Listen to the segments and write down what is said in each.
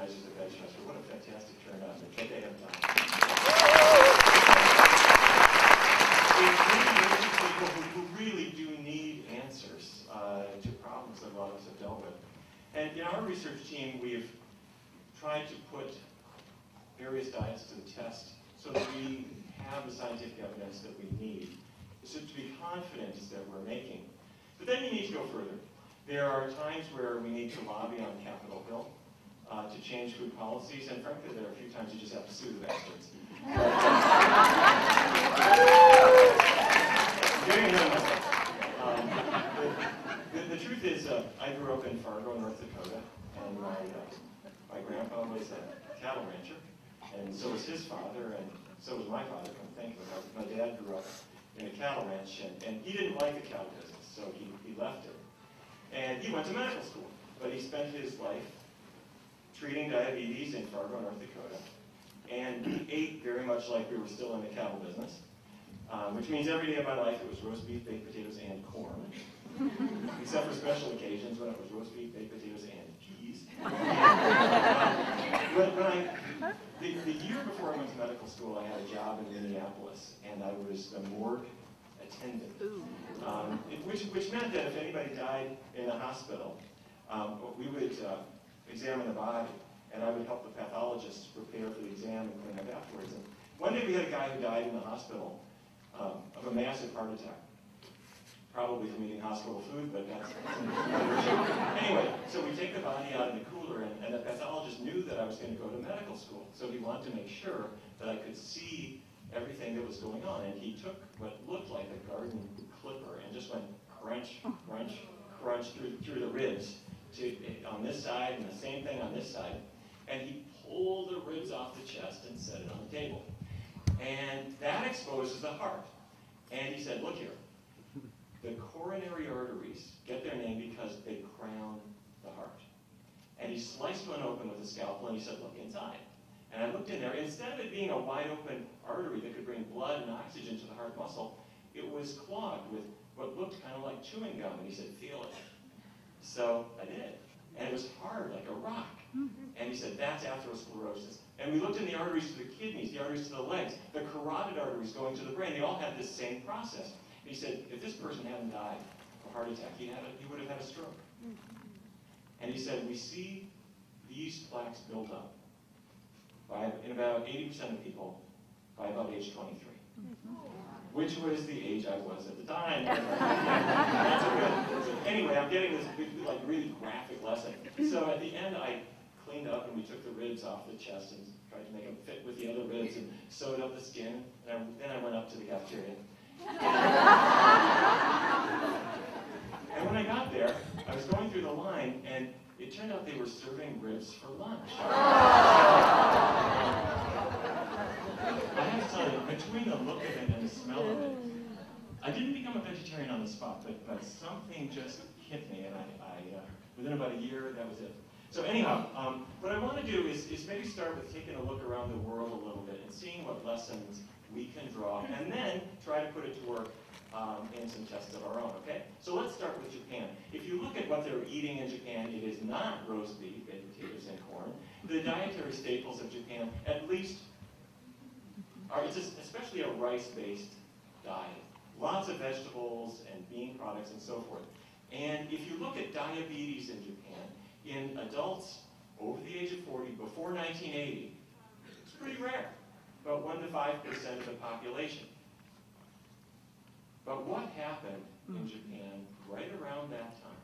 recognizes the VegFest. What a fantastic turnout that they have done. It's people who really do need answers to problems that a lot of us have dealt with. And in our research team, we've tried to put various diets to the test so that we have the scientific evidence that we need, so to be confident that we're making. But then you need to go further. There are times where we need to lobby on Capitol Hill to change food policies, and frankly, there are a few times you just have to sue the bastards. The truth is, I grew up in Fargo, North Dakota, and my grandpa was a cattle rancher, and so was his father, and so was my father, come to think of it. My dad grew up in a cattle ranch, and he didn't like the cattle business, so he left it. And he went to medical school, but he spent his life treating diabetes in Fargo, North Dakota, and he ate very much like we were still in the cattle business, which means every day of my life it was roast beef, baked potatoes, and corn, except for special occasions when it was roast beef, baked potatoes, and peas. The year before I went to medical school, I had a job in Minneapolis, and I was the morgue attendant, which meant that if anybody died in the hospital, we would examine the body, and I would help the pathologists prepare for the exam and clean up afterwards. And one day we had a guy who died in the hospital of a massive heart attack, probably from eating hospital food, but that's anyway, so we take the body out of the cooler, and the pathologist knew that I was going to go to medical school, so he wanted to make sure that I could see everything that was going on, and he took what looked like a garden clipper and just went crunch, crunch, crunch through the ribs on this side, and the same thing on this side, and he pulled the ribs off the chest and set it on the table. And that exposes the heart. And he said, look here, the coronary arteries get their name because they crown the heart. And he sliced one open with a scalpel, and he said, look inside. And I looked in there. Instead of it being a wide open artery that could bring blood and oxygen to the heart muscle, it was clogged with what looked kind of like chewing gum. And he said, feel it. So I did. And it was hard, like a rock. And he said, that's atherosclerosis. And we looked in the arteries to the kidneys, the arteries to the legs, the carotid arteries going to the brain. They all had this same process. And he said, if this person hadn't died of a heart attack, he would have had a stroke. And he said, we see these plaques build up in about 80% of people by about age 23, which was the age I was at the time. Anyway, I'm getting this like really graphic lesson. So at the end, I cleaned up and we took the ribs off the chest and tried to make them fit with the other ribs and sewed up the skin. And then I went up to the cafeteria. And when I got there, I was going through the line, and it turned out they were serving ribs for lunch. I have to tell you, between the look of it and the smell of it, I didn't become a vegetarian on the spot, but something just hit me, and I within about a year, that was it. So anyhow, what I want to do is maybe start with taking a look around the world a little bit and seeing what lessons we can draw, and then try to put it to work in some tests of our own, okay? So let's start with Japan. If you look at what they're eating in Japan, it is not roast beef, baked potatoes, and corn. The dietary staples of Japan, at least, it's especially a rice-based diet. Lots of vegetables and bean products and so forth. And if you look at diabetes in Japan, in adults over the age of 40, before 1980, it's pretty rare. About 1 to 5% of the population. But what happened in Japan right around that time?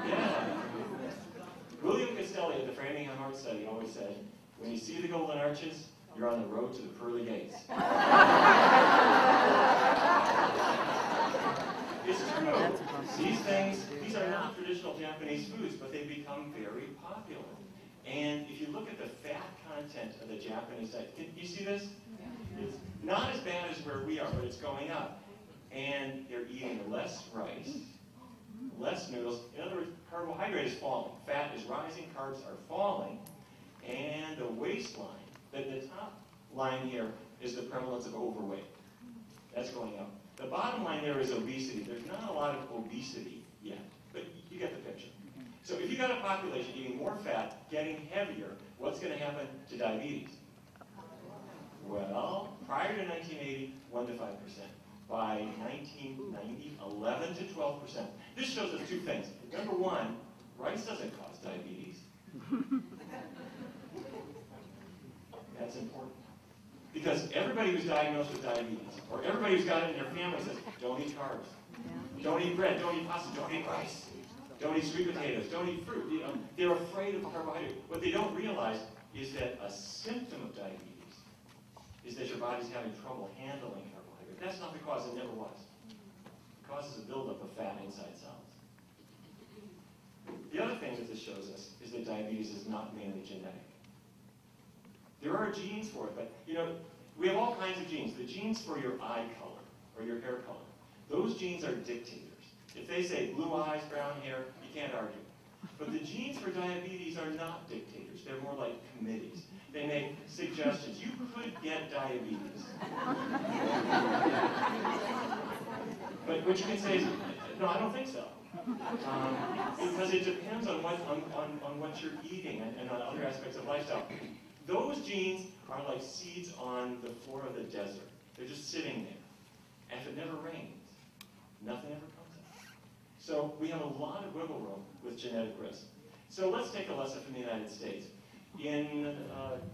Yeah. William Castelli at the Framingham Heart Study always said, when you see the golden arches, you're on the road to the pearly gates. It's true. These are not traditional Japanese foods, but they've become very popular. And if you look at the fat content of the Japanese diet, can you see this? It's not as bad as where we are, but it's going up. And they're eating less rice, less noodles. In other words, carbohydrate is falling. Fat is rising, carbs are falling. And the waistline, the top line here is the prevalence of overweight. That's going up. The bottom line there is obesity. There's not a lot of obesity yet, but you get the picture. So if you got a population eating more fat, getting heavier, what's going to happen to diabetes? Well, prior to 1980, 1 to 5%. By 1990, 11 to 12%. This shows us two things. Number one, rice doesn't cause diabetes. That's important. Because everybody who's diagnosed with diabetes, or everybody who's got it in their family says, don't eat carbs. Don't eat bread, don't eat pasta, don't eat rice. Don't eat sweet potatoes, don't eat fruit. You know, they're afraid of carbohydrate. What they don't realize is that a symptom of diabetes is that your body's having trouble handling carbohydrate. That's not the cause, it never was. The cause is a buildup of fat inside cells. The other thing that this shows us is that diabetes is not mainly genetic. There are genes for it, but you know, we have all kinds of genes. The genes for your eye color or your hair color, those genes are dictators. If they say blue eyes, brown hair, you can't argue. But the genes for diabetes are not dictators. They're more like committees. They make suggestions. You could get diabetes. But what you can say is, no, I don't think so. Because it depends on what you're eating and on other aspects of lifestyle. Those genes are like seeds on the floor of the desert. They're just sitting there. And if it never rains, nothing ever comes up. So we have a lot of wiggle room with genetic risk. So let's take a lesson from the United States. In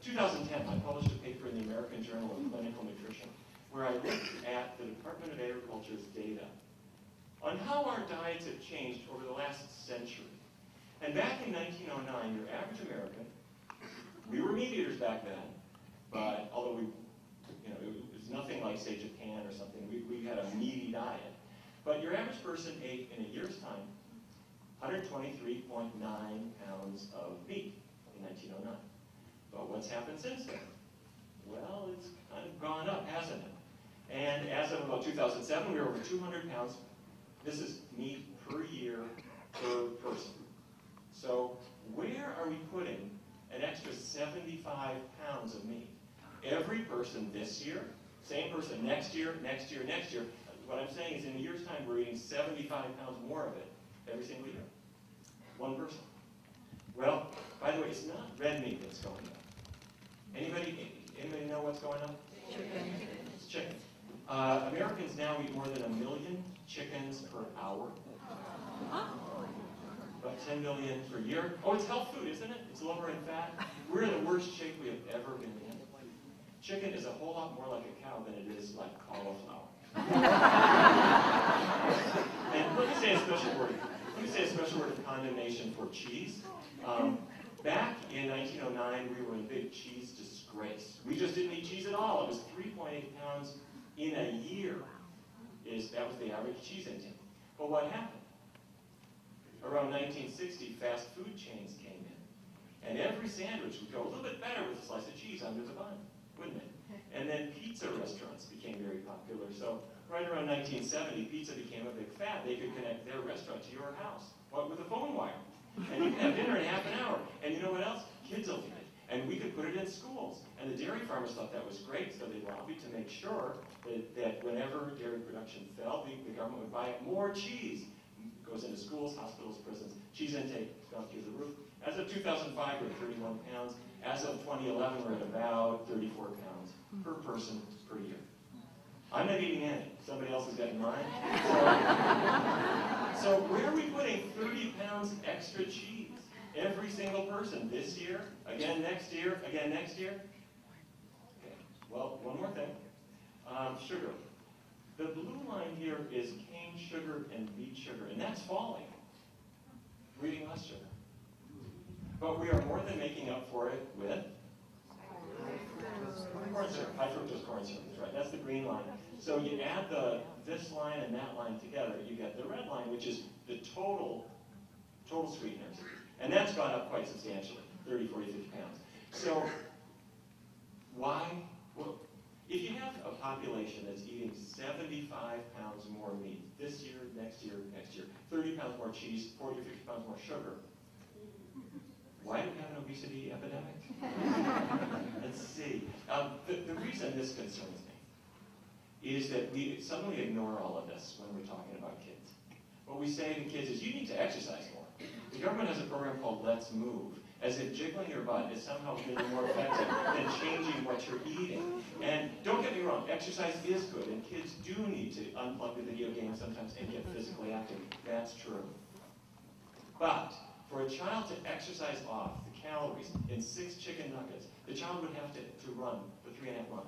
2010, I published a paper in the American Journal of Clinical Nutrition where I looked at the Department of Agriculture's data on how our diets have changed over the last century. And back in 1909, your average American, we were meat eaters back then, but although we, you know, it was nothing like, say, Japan or something, we had a meaty diet. But your average person ate, in a year's time, 123.9 pounds of meat in 1909. But what's happened since then? Well, it's kind of gone up, hasn't it? And as of about 2007, we were over 200 pounds. This is meat per year per person. So where are we putting an extra 75 pounds of meat? Every person this year, same person next year, next year, next year. What I'm saying is in a year's time, we're eating 75 pounds more of it every single year. One person. Well, by the way, it's not red meat that's going up. Anybody know what's going up? Chicken. It's chicken. Americans now eat more than 1 million chickens per hour. About 10 million per year. Oh, it's health food, isn't it? It's lower in fat. We're in the worst shape we have ever been in. Chicken is a whole lot more like a cow than it is like cauliflower. And let me say a special word. Let me say a special word of condemnation for cheese. Back in 1909, we were in big cheese disgrace. We just didn't eat cheese at all. It was 3.8 pounds in a year. That was the average cheese intake. But what happened? Around 1960, fast food chains came in. And every sandwich would go a little bit better with a slice of cheese under the bun, wouldn't it? And then pizza restaurants became very popular. So right around 1970, pizza became a big fad. They could connect their restaurant to your house with a phone wire. And you could have dinner in half an hour. And you know what else? Kids will eat it. And we could put it in schools. And the dairy farmers thought that was great, so they lobbied to make sure that whenever dairy production fell, the government would buy more cheese. It goes into schools, hospitals, prisons. Cheese intake has gone through the roof. As of 2005, we're at 31 pounds. As of 2011, we're at about 34 pounds per person per year. I'm not eating any. Somebody else has got mine. So where are we putting 30 pounds extra cheese? Every single person this year, again next year, again next year? Okay, well, one more thing. Sugar. The blue line here is cane sugar and beet sugar, and that's falling. We're eating less sugar. But we are more than making up for it with corn syrup, high fructose corn syrup, that's right. That's the green line. So you add this line and that line together, you get the red line, which is the total sweeteners. And that's gone up quite substantially, 30, 40, 50 pounds. So why? Well, if you have a population that's eating 75 pounds more meat this year, next year, 30 pounds more cheese, 40 or 50 pounds more sugar, why do we have an obesity epidemic? Let's see. The reason this concerns me is that we suddenly ignore all of this when we're talking about kids. What we say to kids is, you need to exercise more. The government has a program called Let's Move, as if jiggling your butt is somehow really more effective than changing what you're eating. And don't get me wrong, exercise is good, and kids do need to unplug the video game sometimes and get physically active. That's true. But for a child to exercise off the calories in 6 chicken nuggets, the child would have to run for 3.5 miles.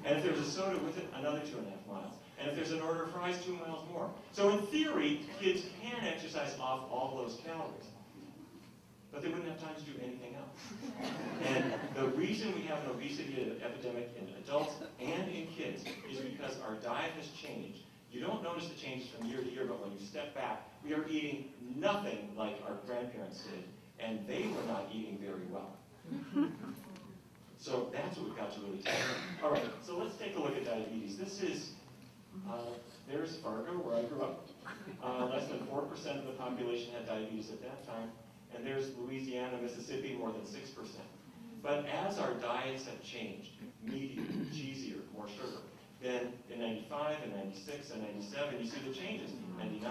And if there's a soda with it, another 2.5 miles. And if there's an order of fries, 2 miles more. So in theory, kids can exercise off all those calories. But they wouldn't have time to do anything else. And the reason we have an obesity epidemic in adults and in kids is because our diet has changed. You don't notice the changes from year to year, but when you step back, we are eating nothing like our grandparents did, and they were not eating very well. So that's what we've got to really take. All right, so let's take a look at diabetes. This is, there's Fargo, where I grew up. Less than 4% of the population had diabetes at that time. And there's Louisiana, Mississippi, more than 6%. But as our diets have changed, meatier, cheesier, more sugar, then in 95 and 96 and 97, you see the changes. 99,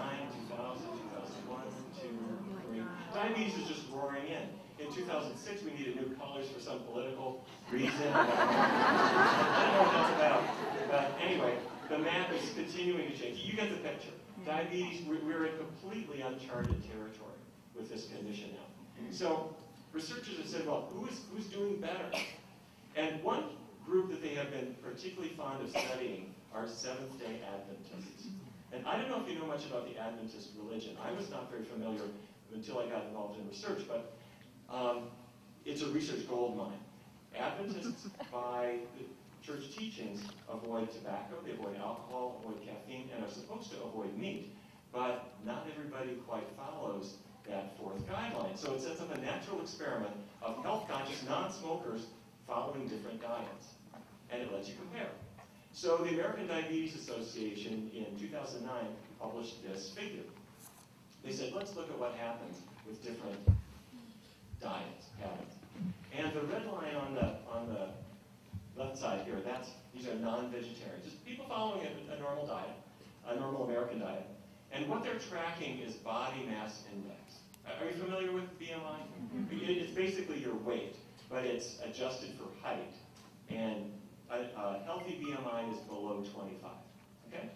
2000, 2001, 2, 3. Diabetes is just roaring in. In 2006, we needed new colors for some political reason. I don't know what that's about. But anyway, the map is continuing to change. You get the picture. Diabetes, we're in completely uncharted territory with this condition now. So researchers have said, well, who's doing better? And one group that they have been particularly fond of studying are Seventh-day Adventists. And I don't know if you know much about the Adventist religion. I was not very familiar until I got involved in research, but it's a research gold mine. Adventists, by the church teachings, avoid tobacco, they avoid alcohol, avoid caffeine, and are supposed to avoid meat. But not everybody quite follows that fourth guideline. So it sets up a natural experiment of health-conscious non-smokers following different diets. And it lets you compare. So the American Diabetes Association in 2009 published this figure. They said, let's look at what happens with different diet habits. And the red line on the left side here, these are non-vegetarians, just people following a normal diet, a normal American diet. And what they're tracking is body mass index. Are you familiar with BMI? It's basically your weight, but it's adjusted for height. And a healthy BMI is below 25. Okay?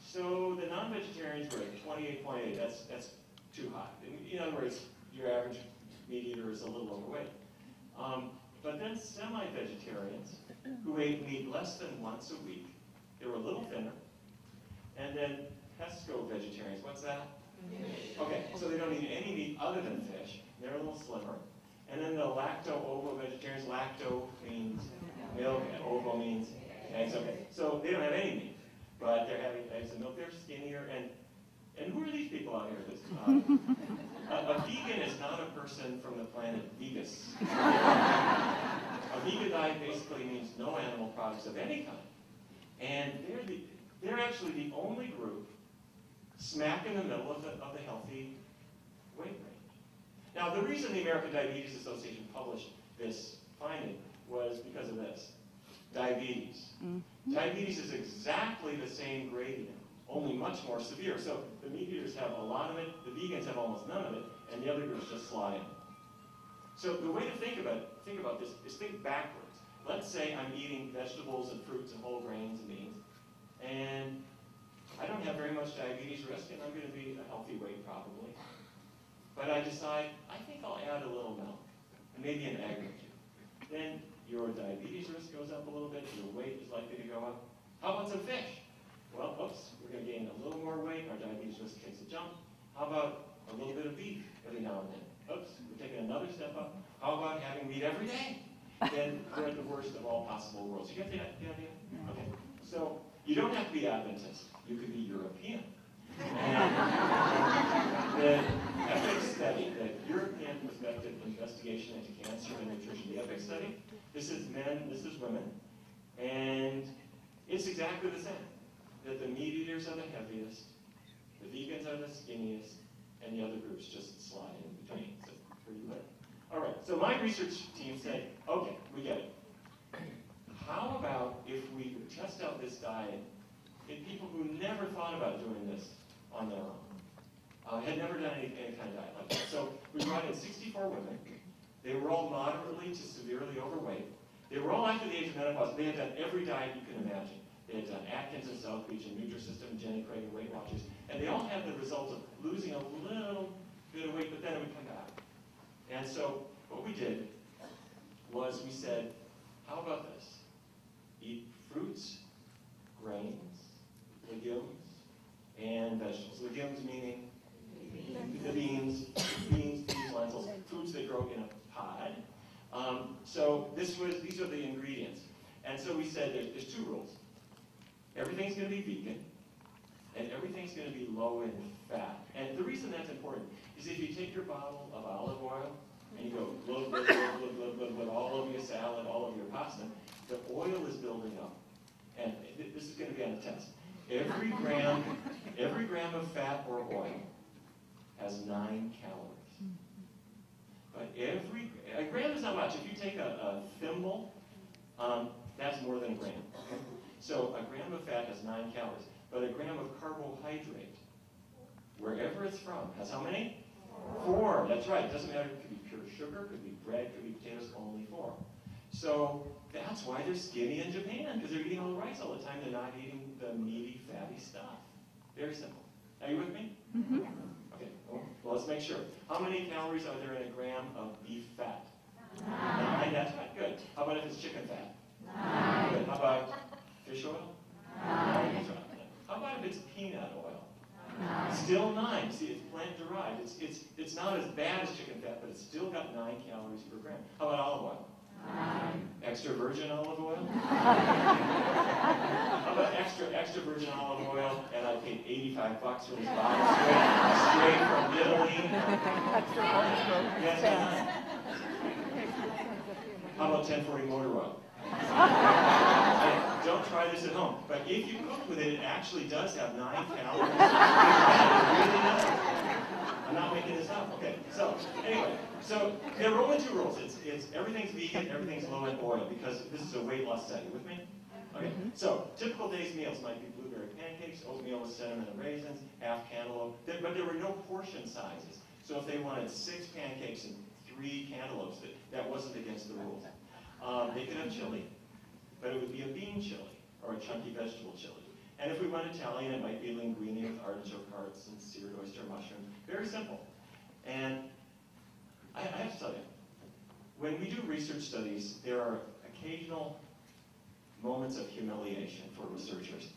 So the non-vegetarians were at 28.8. That's too high. In other words, your average meat eater is a little overweight. But then semi-vegetarians who ate meat less than once a week, they were a little thinner. And then pesco-vegetarians, what's that? Okay, so they don't eat any meat other than fish. They're a little slimmer. And then the lacto-ovo-vegetarians, lacto means milk and ovo means eggs. Okay, so they don't have any meat, but they're having eggs and milk. They're skinnier. And who are these people out here? A vegan is not a person from the planet Vegas. A vegan diet basically means no animal products of any kind. And they're actually the only group smack in the middle of the healthy weight range. Now, the reason the American Diabetes Association published this finding was because of this. Diabetes. Mm-hmm. Diabetes is exactly the same gradient, only much more severe. So the meat eaters have a lot of it, the vegans have almost none of it, and the other groups just slide in. So the way to think about this is think backwards. Let's say I'm eating vegetables and fruits and whole grains and beans, and I don't have very much diabetes risk, and I'm going to be a healthy weight probably. But I decide, I think I'll add a little milk, and maybe an egg or two. Then your diabetes risk goes up a little bit, your weight is likely to go up. How about some fish? Well, oops, we're going to gain a little more weight, our diabetes risk takes a jump. How about a little bit of beef every now and then? Oops, we're taking another step up. How about having meat every day? Then we're at the worst of all possible worlds. You get the idea? Okay, so you don't have to be Adventist. You could be European. And the EPIC study, the European Perspective Investigation into Cancer and Nutrition, the EPIC study, this is men, this is women, and it's exactly the same. That the meat eaters are the heaviest, the vegans are the skinniest, and the other groups just slide in between. So pretty good. All right, so my research team said, okay, we get it. How about if we could test out this diet in people who never thought about doing this on their own? Had never done any kind of diet like that. So we brought in 64 women. They were all moderately to severely overweight. They were all after the age of menopause. They had done every diet you can imagine. They had done Atkins and South Beach and Nutrisystem and Jenny Craig and Weight Watchers. And they all had the results of losing a little bit of weight, but then it would come back. And so what we did was we said, how about this? Eat fruits, grains, legumes, and vegetables. Legumes meaning the beans, peas, lentils, foods that grow in a pod. So these are the ingredients. And so we said there's two rules. Everything's going to be vegan, and everything's going to be low in fat. And the reason that's important is if you take your bottle of olive oil and you go glug, all over your salad, all over your pasta, the oil is building up. And this is going to be on the test. Every gram of fat or oil has 9 calories. But a gram is not much. If you take a thimble, that's more than a gram. Okay? So a gram of fat has 9 calories. But a gram of carbohydrate, wherever it's from, has how many? 4. That's right. It doesn't matter. It could be pure sugar, it could be bread, it could be potatoes, only 4. So that's why they're skinny in Japan, because they're eating all the rice all the time. They're not eating the meaty, fatty stuff. Very simple. Are you with me? Mm-hmm. Okay. Well, let's make sure. How many calories are there in a gram of beef fat? 9. That's right. Good. How about if it's chicken fat? 9. Good. How about fish oil? 9. That's right. How about if it's peanut oil? 9. Still 9. See, it's plant-derived. It's not as bad as chicken fat, but it's still got 9 calories per gram. How about olive oil? 9. Extra virgin olive oil? How about extra virgin olive oil, and I paid $85 for this bottle straight from Italy? Yes, how about 1040 motor oil? Don't try this at home. But if you cook with it, it actually does have 9 calories. It really does. I'm not making this up. Okay. So anyway, so there are only 2 rules. It's everything's vegan, everything's low in oil, because this is a weight loss study. With me? Okay. So typical day's meals might be blueberry pancakes, oatmeal with cinnamon and raisins, half cantaloupe. But there were no portion sizes. So if they wanted 6 pancakes and 3 cantaloupes, that wasn't against the rules. They could have chili, but it would be a bean chili or a chunky vegetable chili. And if we went Italian, it might be linguine with artichoke hearts and seared oyster mushrooms. Very simple. And I have to tell you, when we do research studies, there are occasional moments of humiliation for researchers.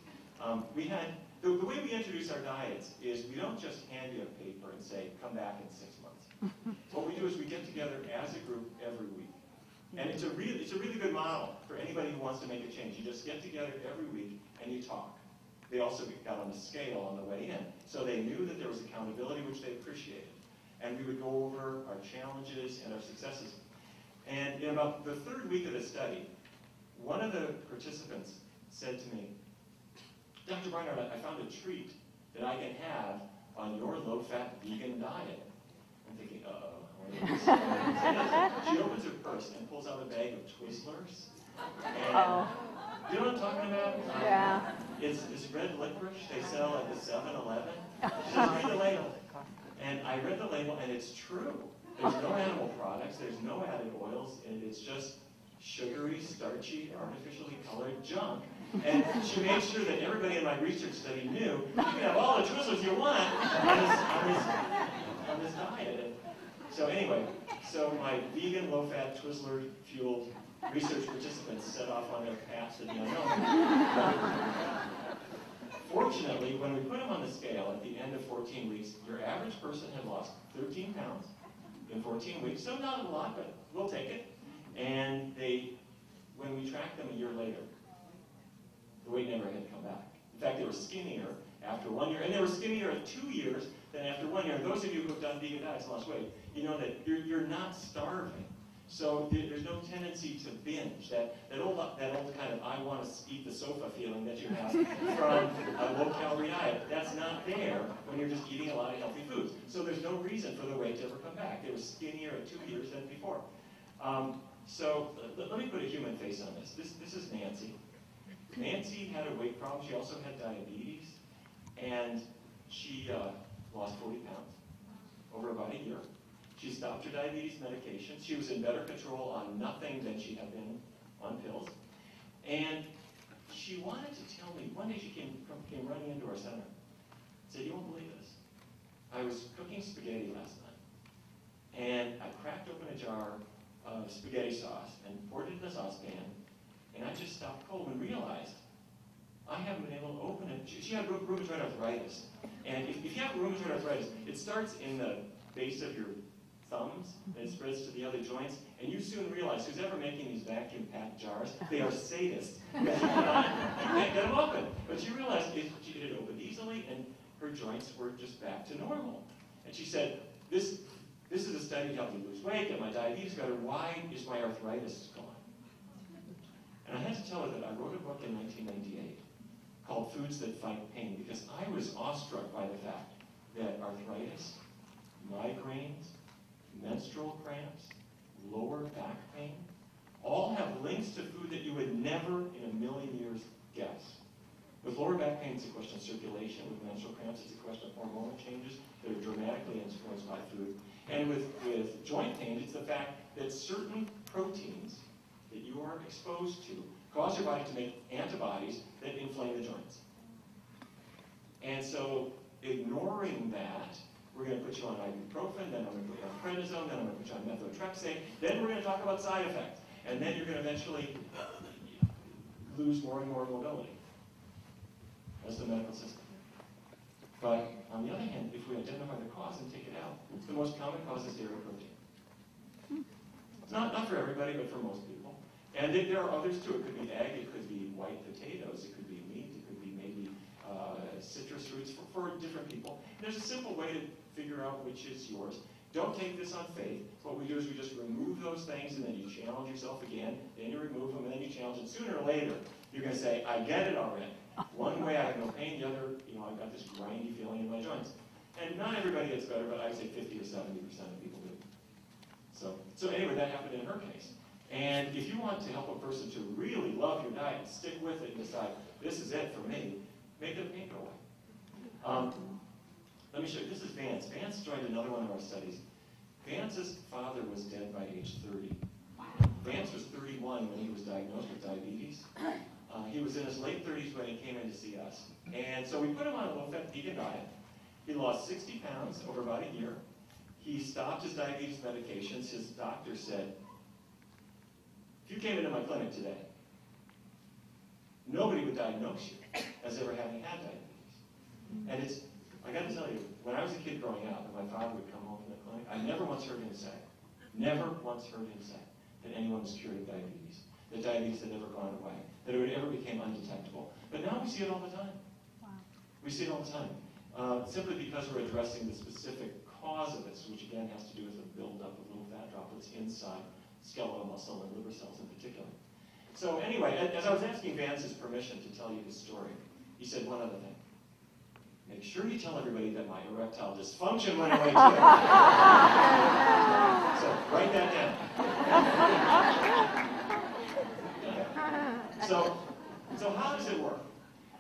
The way we introduce our diets is we don't just hand you a paper and say, come back in 6 months. What we do is we get together as a group every week. And it's a really good model for anybody who wants to make a change. You just get together every week and you talk. They also got on the scale on the way in. So they knew that there was accountability, which they appreciated. And we would go over our challenges and our successes. And in about the 3rd week of the study, one of the participants said to me, Dr. Barnard, I found a treat that I can have on your low-fat vegan diet. I'm thinking, uh-oh. She opens her purse and pulls out a bag of Twizzlers. And you know what I'm talking about? Yeah. It's red licorice they sell at the 7-Eleven. She says, read the label. And I read the label, and it's true. There's no animal products. There's no added oils. And it's just sugary, starchy, artificially colored junk. And she made sure that everybody in my research study knew you can have all the Twizzlers you want on this diet. So anyway, so my vegan, low-fat, Twizzler-fueled research participants set off on their path to the unknown. Fortunately, when we put them on the scale at the end of 14 weeks, your average person had lost 13 pounds in 14 weeks. So not a lot, but we'll take it. And when we tracked them a year later, the weight never had come back. In fact, they were skinnier after 1 year, and they were skinnier at 2 years than after 1 year. And those of you who have done vegan diets and lost weight, you know that you're not starving. So there's no tendency to binge, that old kind of I want to eat the sofa feeling that you have from a low-calorie diet. That's not there when you're just eating a lot of healthy foods. So there's no reason for the weight to ever come back. They were skinnier at 2 years than before. So let me put a human face on this. This is Nancy. Nancy had a weight problem. She also had diabetes. And she lost 40 pounds over about a year. She stopped her diabetes medication. She was in better control on nothing than she had been on pills. And she wanted to tell me, one day she came running into our center, said, "You won't believe this. I was cooking spaghetti last night, and I cracked open a jar of spaghetti sauce and poured it in the saucepan, and I just stopped cold and realized I haven't been able to open it." She had rheumatoid arthritis. And if you have rheumatoid arthritis, it starts in the base of your thumbs, and it spreads to the other joints, and you soon realize, who's ever making these vacuum-packed jars, they are sadists. You can't get them open. But she realized it had opened easily, and her joints were just back to normal. And she said, this is a study to help me lose weight, get my diabetes better. Why is my arthritis gone? And I had to tell her that I wrote a book in 1998 called Foods That Fight Pain, because I was awestruck by the fact that arthritis, migraines, menstrual cramps, lower back pain, all have links to food that you would never in a million years guess. With lower back pain, it's a question of circulation. With menstrual cramps, it's a question of hormonal changes that are dramatically influenced by food. And with joint pain, it's the fact that certain proteins that you are exposed to cause your body to make antibodies that inflame the joints. And so, ignoring that, we're going to put you on ibuprofen, then I'm going to put you on prednisone, then I'm going to put you on methotrexate, then we're going to talk about side effects. And then you're going to eventually lose more and more mobility. That's the medical system. But on the other hand, if we identify the cause and take it out, the most common cause is dairy protein. Not for everybody, but for most people. And there are others too. It could be egg, it could be white potatoes, it could be meat, it could be maybe citrus fruits for different people. And there's a simple way to figure out which is yours. Don't take this on faith. What we do is we just remove those things, and then you challenge yourself again, then you remove them, and then you challenge it. Sooner or later, you're going to say, I get it already. One way I have no pain, the other, I've got this grindy feeling in my joints. And not everybody gets better, but I would say 50 or 70% of people do. So anyway, that happened in her case. And if you want to help a person to really love your diet, stick with it and decide, this is it for me, make the pain go away. Let me show you. This is Vance. Vance joined another one of our studies. Vance's father was dead by age 30. Vance was 31 when he was diagnosed with diabetes. He was in his late 30s when he came in to see us. And so we put him on a low-fat vegan diet. He lost 60 pounds over about a year. He stopped his diabetes medications. His doctor said, if you came into my clinic today, nobody would diagnose you as ever having had diabetes. And I got to tell you, when I was a kid growing up and my father would come home from the clinic, I never once heard him say that anyone was cured of diabetes, that diabetes had never gone away, that it ever became undetectable. But now we see it all the time. Wow. We see it all the time. Simply because we're addressing the specific cause of it, which again has to do with the buildup of little fat droplets inside skeletal muscle and liver cells in particular. So anyway, as I was asking Vance's permission to tell you his story, he said one other thing. Make sure you tell everybody that my erectile dysfunction went away too. So write that down. So how does it work?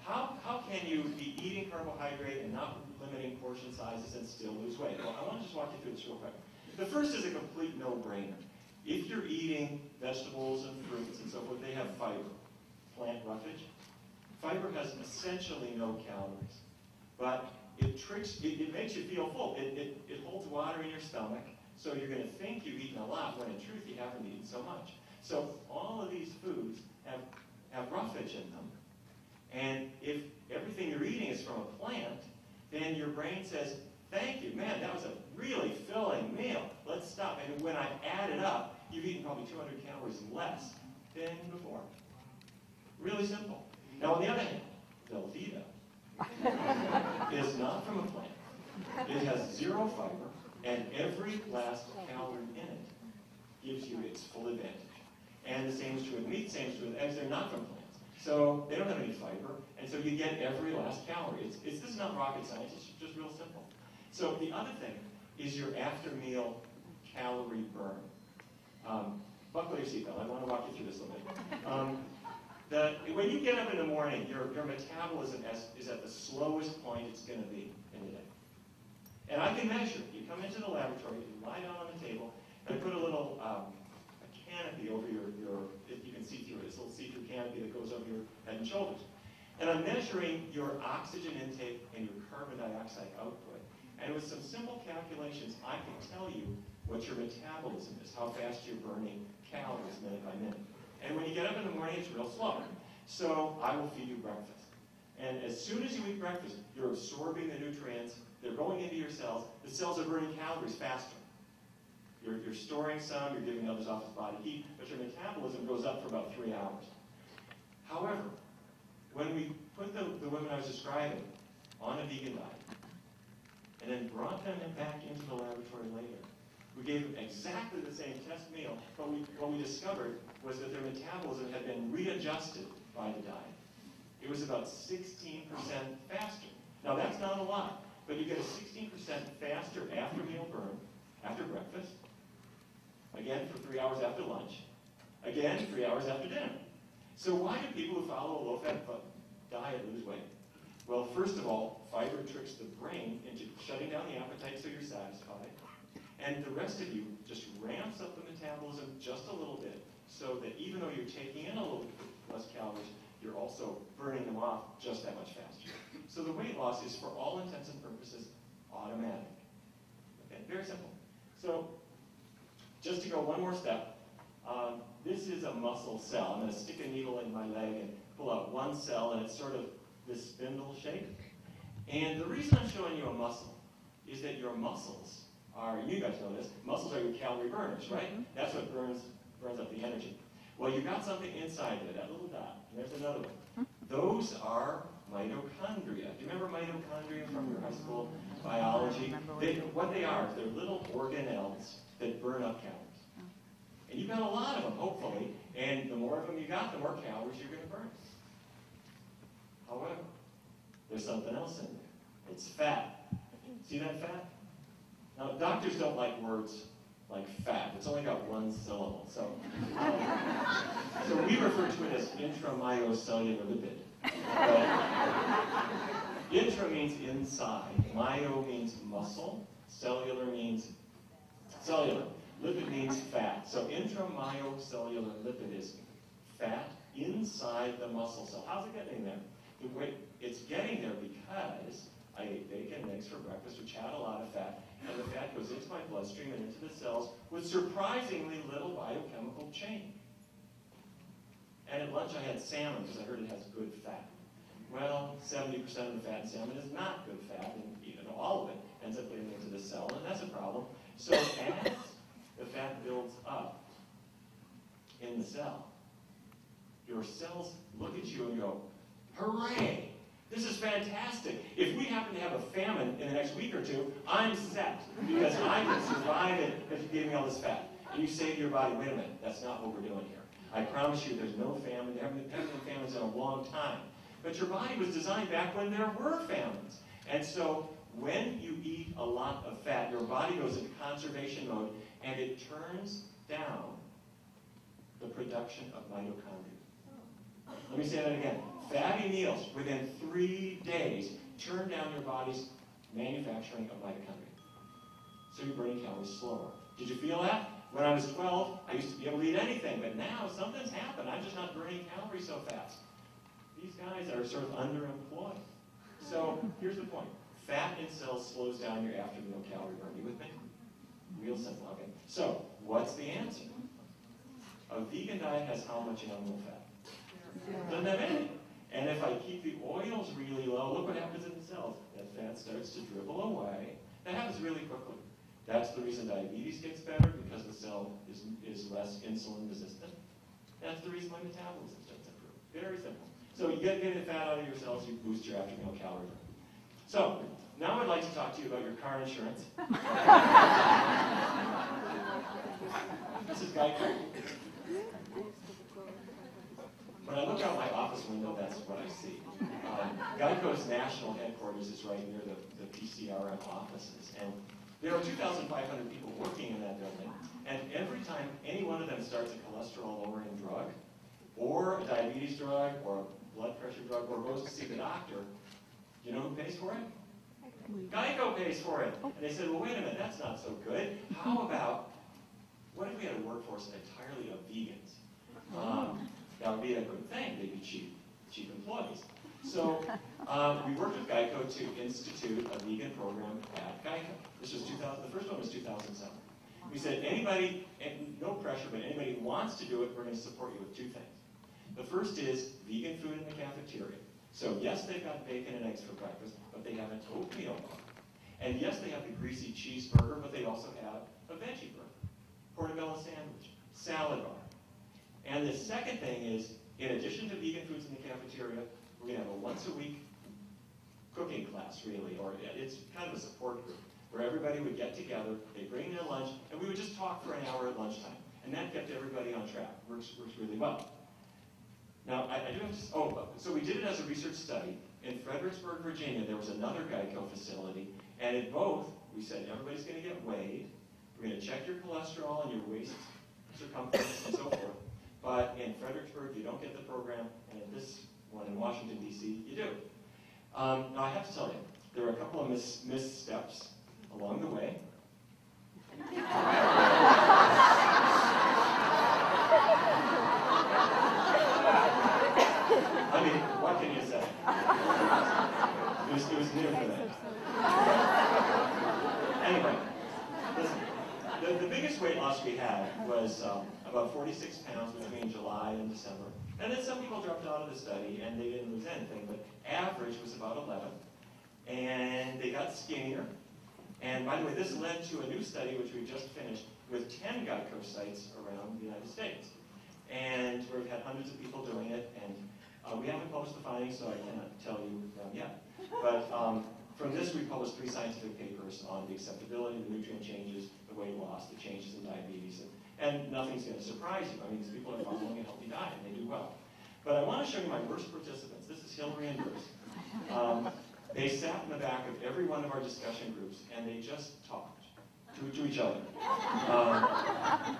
How can you be eating carbohydrate and not limiting portion sizes and still lose weight? Well, I want to just walk you through this real quick. The first is a complete no-brainer. If you're eating vegetables and fruits and so forth, they have fiber, plant roughage. Fiber has essentially no calories, but it makes you feel full. It holds water in your stomach, so you're going to think you've eaten a lot, when in truth you haven't eaten so much. So all of these foods have roughage in them. And if everything you're eating is from a plant, then your brain says, thank you, man, that was a really filling meal. Let's stop. And when I add it up, you've eaten probably 200 calories less than before. Really simple. Now, on the other hand, Velveeta is not from a plant. It has 0 fiber, and every last calorie in it gives you its full advantage. And the same is true with meat, same is true with eggs. They're not from plants. So they don't have any fiber, and so you get every last calorie. This is not rocket science, it's just real simple. So the other thing is your after-meal calorie burn. Buckle your seatbelt, I want to walk you through this a little bit. When you get up in the morning, your metabolism is at the slowest point it's going to be in the day. And I can measure. You come into the laboratory, you lie down on the table, and I put a little a canopy over if you can see through it, this little see-through canopy that goes over your head and shoulders. And I'm measuring your oxygen intake and your carbon dioxide output. And with some simple calculations, I can tell you what your metabolism is, how fast you're burning calories minute by minute. And when you get up in the morning, it's real slow. So I will feed you breakfast. And as soon as you eat breakfast, you're absorbing the nutrients, they're going into your cells. The cells are burning calories faster. You're storing some, you're giving others off as body heat, but your metabolism goes up for about 3 hours. However, when we put the women I was describing on a vegan diet, and then brought them back into the laboratory later, we gave them exactly the same test meal, but what we discovered was that their metabolism had been readjusted by the diet. It was about 16% faster. Now that's not a lot, but you get a 16% faster after meal burn, after breakfast, again for 3 hours after lunch, again 3 hours after dinner. So why do people who follow a low-fat diet lose weight? Well, first of all, fiber tricks the brain into shutting down the appetite so you're satisfied. And the rest of you just ramps up the metabolism just a little bit so that even though you're taking in a little bit less calories, you're also burning them off just that much faster. So the weight loss is, for all intents and purposes, automatic. Okay, very simple. So just to go one more step, this is a muscle cell. I'm going to stick a needle in my leg and pull out one cell, and it's sort of this spindle shape. And the reason I'm showing you a muscle is that your muscles are, you guys know this, muscles are your calorie burners, right? Mm-hmm. That's what burns up the energy. Well, you've got something inside there, that little dot, and there's another one. Those are mitochondria. Do you remember mitochondria from your high school biology? What they are, they're little organelles that burn up calories. And you've got a lot of them, hopefully, and the more of them you got, the more calories you're going to burn. However, there's something else in there. It's fat. See that fat? Now, doctors don't like words like fat. It's only got one syllable. So we refer to it as intramyocellular lipid. Intra means inside. Myo means muscle. Cellular means cellular. Lipid means fat. So intramyocellular lipid is fat inside the muscle cell. How's it getting there? It's getting there because I ate bacon and eggs for breakfast, which had a lot of fat, and the fat goes into my bloodstream and into the cells with surprisingly little biochemical change. And at lunch I had salmon because I heard it has good fat. Well, 70% of the fat in salmon is not good fat, and even all of it ends up getting into the cell, and that's a problem. So as the fat builds up in the cell, your cells look at you and go, hooray! This is fantastic. If we happen to have a famine in the next week or two, I'm set because I can survive it because you gave me all this fat. And you say to your body, wait a minute, that's not what we're doing here. I promise you there's no famine. There haven't been famines in a long time. But your body was designed back when there were famines. And so when you eat a lot of fat, your body goes into conservation mode and it turns down the production of mitochondria. Let me say that again. Fatty meals within 3 days turn down your body's manufacturing of mitochondria. So you're burning calories slower. Did you feel that? When I was 12, I used to be able to eat anything, but now something's happened. I'm just not burning calories so fast. These guys are sort of underemployed. So here's the point. Fat in cells slows down your after-meal calorie burn. You with me? Real simple, okay. So what's the answer? A vegan diet has how much animal fat? Doesn't have any. And if I keep the oils really low, look what happens in the cells. That fat starts to dribble away. That happens really quickly. That's the reason diabetes gets better, because the cell is less insulin resistant. That's the reason my metabolism starts to improve. Very simple. So you get the fat out of your cells, you boost your after-meal calorie burn. So now I'd like to talk to you about your car insurance. This is Geico. When I look out my office window, that's what I see. Geico's national headquarters is right near the PCRM offices. And there are 2,500 people working in that building. And every time any one of them starts a cholesterol-lowering drug, or a diabetes drug, or a blood pressure drug, or goes to see the doctor, you know who pays for it? Geico pays for it. And they said, well, wait a minute, that's not so good. How about, what if we had a workforce entirely of vegans? That would be a good thing. They'd be cheap employees. So we worked with Geico to institute a vegan program at Geico. This was the first one was 2007. We said, anybody, and no pressure, but anybody who wants to do it, we're going to support you with two things. The first is vegan food in the cafeteria. So yes, they've got bacon and eggs for breakfast, but they have an oatmeal bar. And yes, they have the greasy cheeseburger, but they also have a veggie burger, portobello sandwich, salad bar. And the second thing is, in addition to vegan foods in the cafeteria, we're going to have a once-a-week cooking class, really, or it's kind of a support group, where everybody would get together, they'd bring their lunch, and we would just talk for an hour at lunchtime. And that kept everybody on track. Works really well. Now, I do have to, so we did it as a research study. In Fredericksburg, Virginia, there was another Geico facility, and at both, we said, everybody's going to get weighed, we're going to check your cholesterol and your waist circumference and so forth. But in Fredericksburg, you don't get the program, and at this one in Washington, D.C., you do. Now, I have to tell you, there were a couple of missteps along the way. I mean, what can you say? It was new for them. Anyway, listen, the biggest weight loss we had was about 46 pounds between July and December. And then some people dropped out of the study and they didn't lose anything, but average was about 11. And they got skinnier. And by the way, this led to a new study which we just finished with 10 Geico sites around the United States. And we've had hundreds of people doing it, and we haven't published the findings, so I cannot tell you them yet. But from this, we published 3 scientific papers on the acceptability, the nutrient changes, the weight loss, the changes in diabetes, and nothing's going to surprise you. I mean, these people are following a healthy diet, and they do well. But I want to show you my worst participants. This is Hillary and Bruce. They sat in the back of every one of our discussion groups, and they just talked to each other.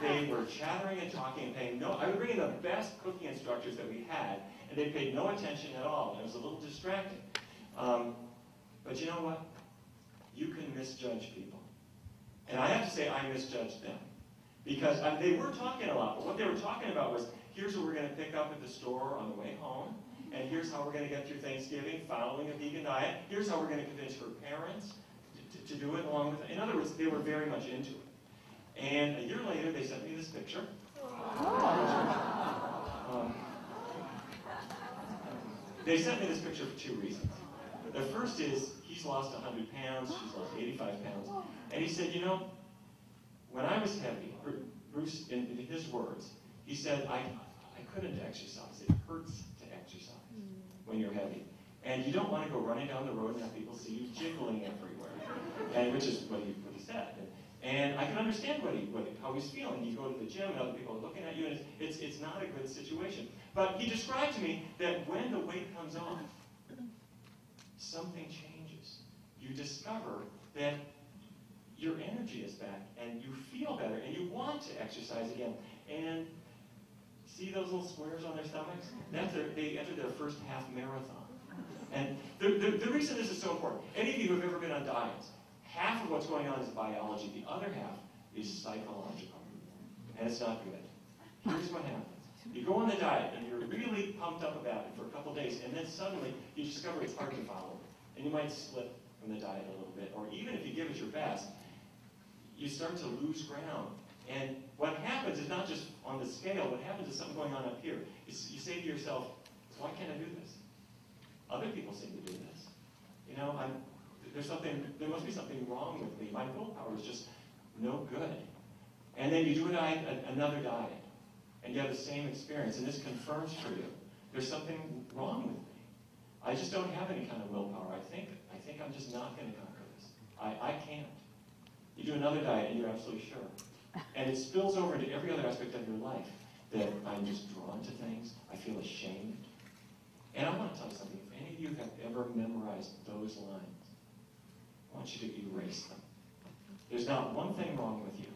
They were chattering and talking and paying no. I would bring in the best cooking instructors that we had, and they paid no attention at all. It was a little distracting. But you know what? You can misjudge people. And I have to say I misjudged them. Because they were talking a lot, but what they were talking about was, here's what we're going to pick up at the store on the way home, and here's how we're going to get through Thanksgiving following a vegan diet. Here's how we're going to convince her parents to do it along with it. In other words, they were very much into it. And a year later, they sent me this picture. They sent me this picture for 2 reasons. The first is, he's lost 100 pounds, she's lost 85 pounds. And he said, you know, when I was heavy, Bruce, in his words, he said, I couldn't exercise. It hurts to exercise when you're heavy. And you don't want to go running down the road and have people see you jiggling everywhere, and which is what he said. And I can understand how he's feeling. You go to the gym and other people are looking at you, and it's not a good situation. But he described to me that when the weight comes off, something changes. You discover that your energy is back, and you feel better, and you want to exercise again. And see those little squares on their stomachs? They entered their first half marathon. And the reason this is so important, any of you who have ever been on diets, half of what's going on is biology. The other half is psychological. And it's not good. Here's what happens. You go on the diet, and you're really pumped up about it for a couple days, and then suddenly you discover it's hard to follow. And you might slip from the diet a little bit. Or even if you give it your best, you start to lose ground. And what happens is not just on the scale, what happens is something going on up here. You say to yourself, why can't I do this? Other people seem to do this. You know, there must be something wrong with me. My willpower is just no good. And then you do another diet, and you have the same experience, and this confirms for you, there's something wrong with me. I just don't have any kind of willpower. I think I'm just not going to conquer this. I can't. You do another diet, and you're absolutely sure. And it spills over into every other aspect of your life, that I'm just drawn to things, I feel ashamed. And I want to tell you something. If any of you have ever memorized those lines, I want you to erase them. There's not one thing wrong with you.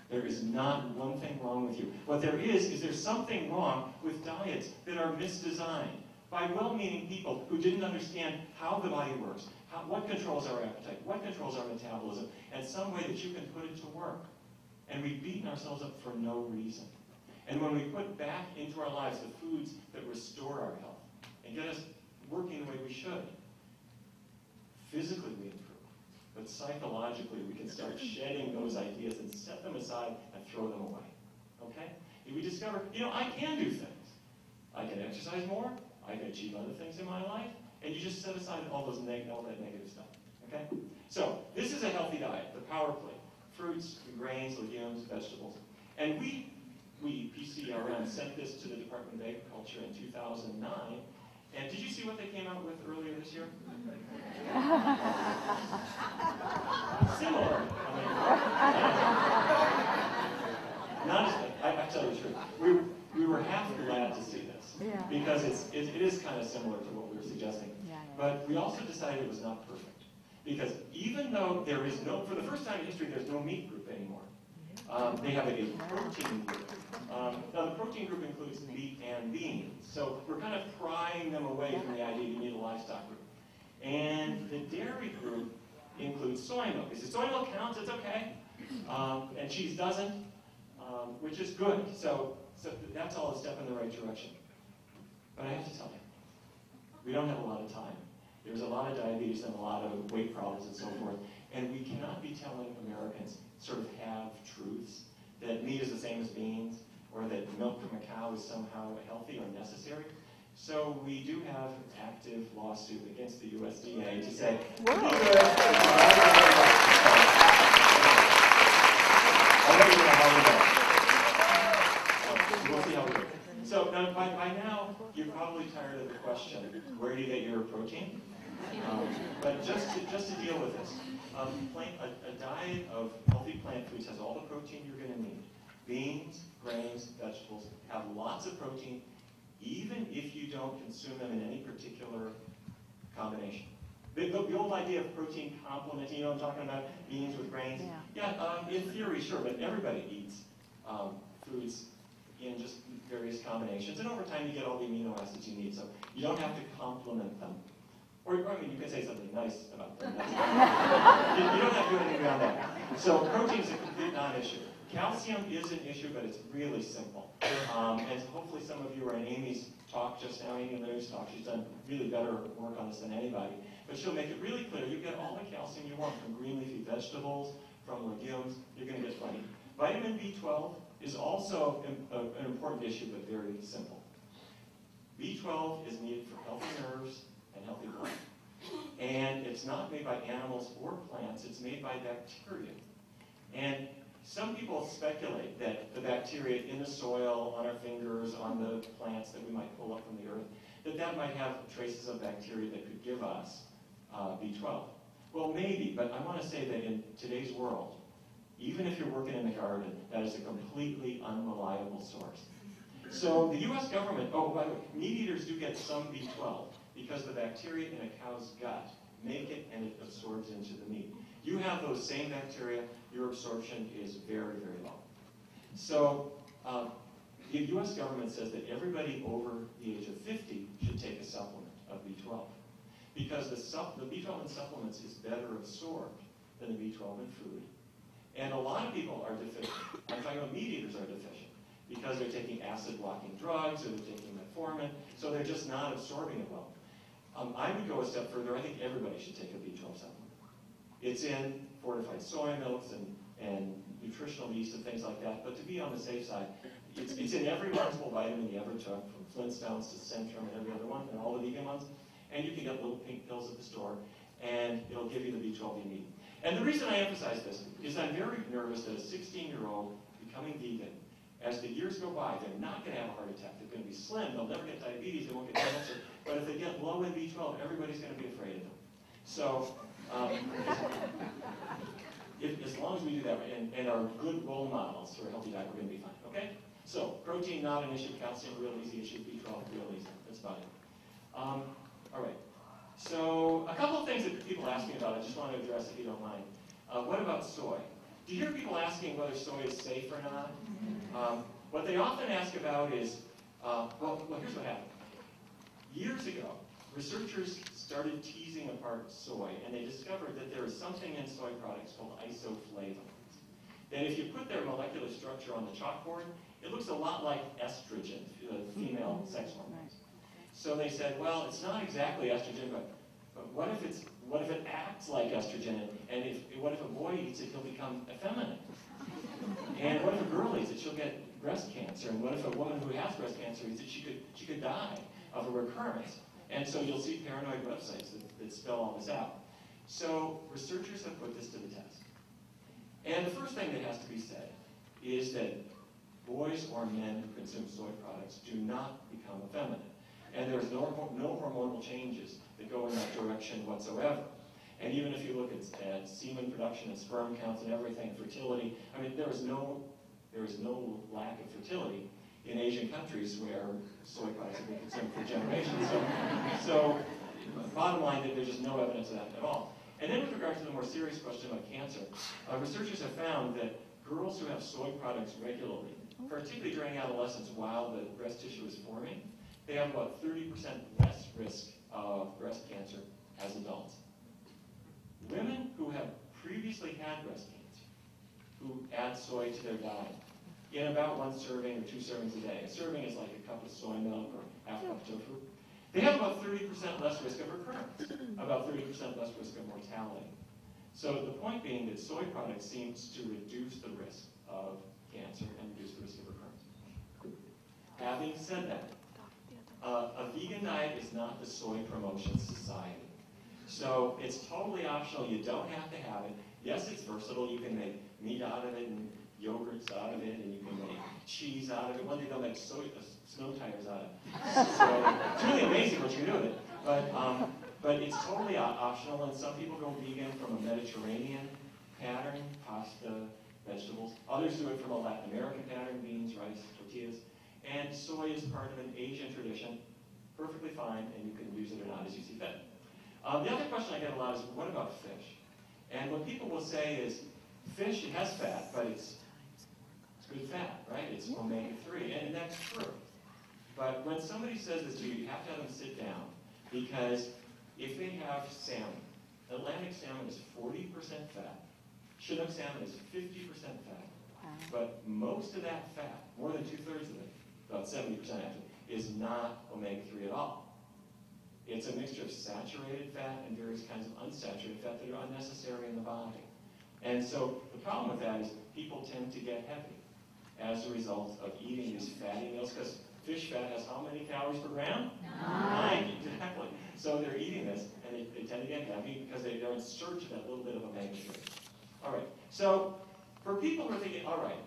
There is not one thing wrong with you. What there is there's something wrong with diets that are misdesigned. by well-meaning people who didn't understand how the body works, what controls our appetite, what controls our metabolism, and some way that you can put it to work. And we've beaten ourselves up for no reason. And when we put back into our lives the foods that restore our health and get us working the way we should, physically we improve, but psychologically we can start shedding those ideas and set them aside and throw them away. Okay? If we discover, I can do things. I can exercise more. I can achieve other things in my life. And you just set aside all that negative stuff. Okay? So this is a healthy diet, the power plate. Fruits, grains, legumes, vegetables. And we PCRM, sent this to the Department of Agriculture in 2009. And did you see what they came out with earlier this year? Similar. I tell you the truth. We were half glad to see this because it is kind of similar to what we were suggesting. But we also decided it was not perfect. Because even though there is for the first time in history, there's no meat group anymore. They have a protein group. Now the protein group includes meat and beans. So we're kind of prying them away from the idea you need a livestock group. And the dairy group includes soy milk. They say soy milk counts, it's okay. And cheese doesn't, which is good. So that's all a step in the right direction. But I have to tell you, we don't have a lot of time. There's a lot of diabetes and a lot of weight problems and so forth. And we cannot be telling Americans sort of half-truths, that meat is the same as beans, or that milk from a cow is somehow healthy or necessary. So we do have an active lawsuit against the USDA to say, we'll see how we go. So now, by now, you're probably tired of the question, where do you get your protein? But just to deal with this, a diet of healthy plant foods has all the protein you're going to need. Beans, grains, vegetables have lots of protein, even if you don't consume them in any particular combination. The old idea of protein complementing, I'm talking about beans with grains. Yeah, in theory, sure, but everybody eats foods in just various combinations. And over time, you get all the amino acids you need, so you don't have to complement them. Or you can say something nice about them. You don't have to do anything beyond that. So protein is a complete non-issue. Calcium is an issue, but it's really simple. And hopefully some of you were in Amy's talk just now, Amy Leary's talk. She's done really better work on this than anybody. But she'll make it really clear. You get all the calcium you want from green leafy vegetables, from legumes. You're going to get plenty. Vitamin B12 is also an important issue, but very simple. B12 is needed for healthy nerves and healthy blood. And it's not made by animals or plants. It's made by bacteria. And some people speculate that the bacteria in the soil, on our fingers, on the plants that we might pull up from the earth, that might have traces of bacteria that could give us B12. Well, maybe, but I want to say that in today's world, even if you're working in the garden, that is a completely unreliable source. So the U.S. government, by the way, meat eaters do get some B12 because the bacteria in a cow's gut make it and it absorbs into the meat. You have those same bacteria, your absorption is very, very low. So the U.S. government says that everybody over the age of 50 should take a supplement of B12 because the B12 in supplements is better absorbed than the B12 in food. And a lot of people are deficient. I'm talking about meat eaters are deficient because they're taking acid-blocking drugs or they're taking metformin, so they're just not absorbing it well. I would go a step further. I think everybody should take a B12 supplement. It's in fortified soy milks and nutritional yeast and things like that, but to be on the safe side, it's in every multivitamin you ever took, from Flintstones to Centrum and every other one, and all the vegan ones, and you can get little pink pills at the store, and it'll give you the B12 you need. And the reason I emphasize this is I'm very nervous that a 16-year-old becoming vegan, as the years go by, they're not going to have a heart attack. They're going to be slim. They'll never get diabetes. They won't get cancer. But if they get low in B12, everybody's going to be afraid of them. So as long as we do that and are good role models for a healthy diet, we're going to be fine. Okay? So protein, not an issue. Calcium, real easy issue. B12, real easy. That's about it. All right. So a couple of things that people ask me about, I just want to address if you don't mind. What about soy? Do you hear people asking whether soy is safe or not? What they often ask about is, well, here's what happened. Years ago, researchers started teasing apart soy, and they discovered that there is something in soy products called isoflavonoids. That if you put their molecular structure on the chalkboard, it looks a lot like estrogen, the female sex hormones. So they said, well, it's not exactly estrogen, but what if it acts like estrogen, and what if a boy eats it, he'll become effeminate? And what if a girl eats it, she'll get breast cancer, and what if a woman who has breast cancer eats it, she could die of a recurrence. And so you'll see paranoid websites that spell all this out. So researchers have put this to the test. And the first thing that has to be said is that boys or men who consume soy products do not become effeminate. And there's no hormonal changes that go in that direction whatsoever. And even if you look at semen production and sperm counts and everything, fertility, I mean, there is no lack of fertility in Asian countries where soy products have been consumed for generations. So bottom line, there's just no evidence of that at all. And then with regard to the more serious question about cancer, researchers have found that girls who have soy products regularly, particularly during adolescence while the breast tissue is forming, they have about 30% less risk of breast cancer as adults. Women who have previously had breast cancer, who add soy to their diet, in about 1 serving or 2 servings a day. A serving is like a cup of soy milk or half a cup of tofu. They have about 30% less risk of recurrence, about 30% less risk of mortality. So the point being that soy products seems to reduce the risk of cancer and reduce the risk of recurrence. Having said that, a vegan diet is not the soy promotion society. So it's totally optional. You don't have to have it. Yes, it's versatile. You can make meat out of it and yogurts out of it, and you can make cheese out of it. One day they'll make snow tires out of it. So it's really amazing what you can do with it. But it's totally optional, and some people go vegan from a Mediterranean pattern, pasta, vegetables. Others do it from a Latin American pattern, beans, rice, tortillas. And soy is part of an Asian tradition, perfectly fine, and you can use it or not as you see fit. The other question I get a lot is, what about fish? And what people will say is, fish, it has fat, but it's good fat, right? It's omega-3, and that's true. But when somebody says this to you, you have to have them sit down, because if they have salmon, Atlantic salmon is 40% fat, Chinook salmon is 50% fat, but most of that fat, more than 2/3 of it, about 70% actually, is not omega-3 at all. It's a mixture of saturated fat and various kinds of unsaturated fat that are unnecessary in the body. And so the problem with that is people tend to get heavy as a result of eating these fatty meals, because fish fat has how many calories per gram? 9, exactly. So they're eating this, and they tend to get heavy because they're in search of that little bit of omega-3. All right, so for people who are thinking, all right,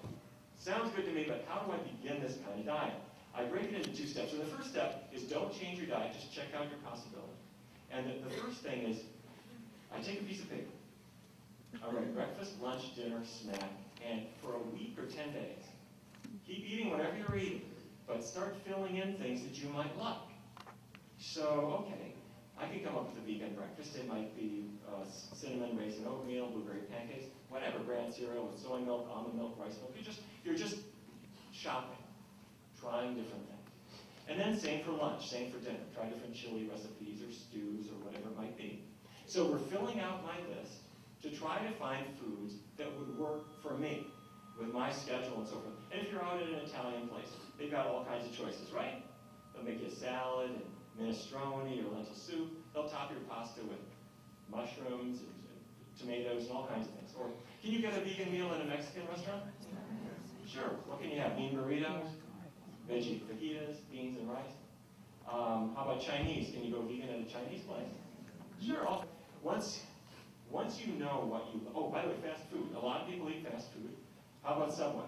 sounds good to me, but how do I begin this kind of diet? I break it into 2 steps. So the first step is don't change your diet, just check out your possibility. And the first thing is, I take a piece of paper. All right, breakfast, lunch, dinner, snack, and for a week or 10 days, keep eating whatever you're eating, but start filling in things that you might like. So, okay, I can come up with a vegan breakfast. It might be cinnamon raisin oatmeal, blueberry pancakes, whatever, bran cereal with soy milk, almond milk, rice milk. You're just shopping, trying different things. And then same for lunch, same for dinner. Try different chili recipes or stews or whatever it might be. So we're filling out my list to try to find foods that would work for me with my schedule and so forth. And if you're out at an Italian place, they've got all kinds of choices, right? They'll make you a salad and minestrone or lentil soup. They'll top your pasta with mushrooms and tomatoes and all kinds of things. Or can you get a vegan meal at a Mexican restaurant? Sure. What can you have? Bean burritos, veggie fajitas, beans and rice. How about Chinese? Can you go vegan at a Chinese place? Sure. Once you know what you... Oh, by the way, fast food. A lot of people eat fast food. How about Subway?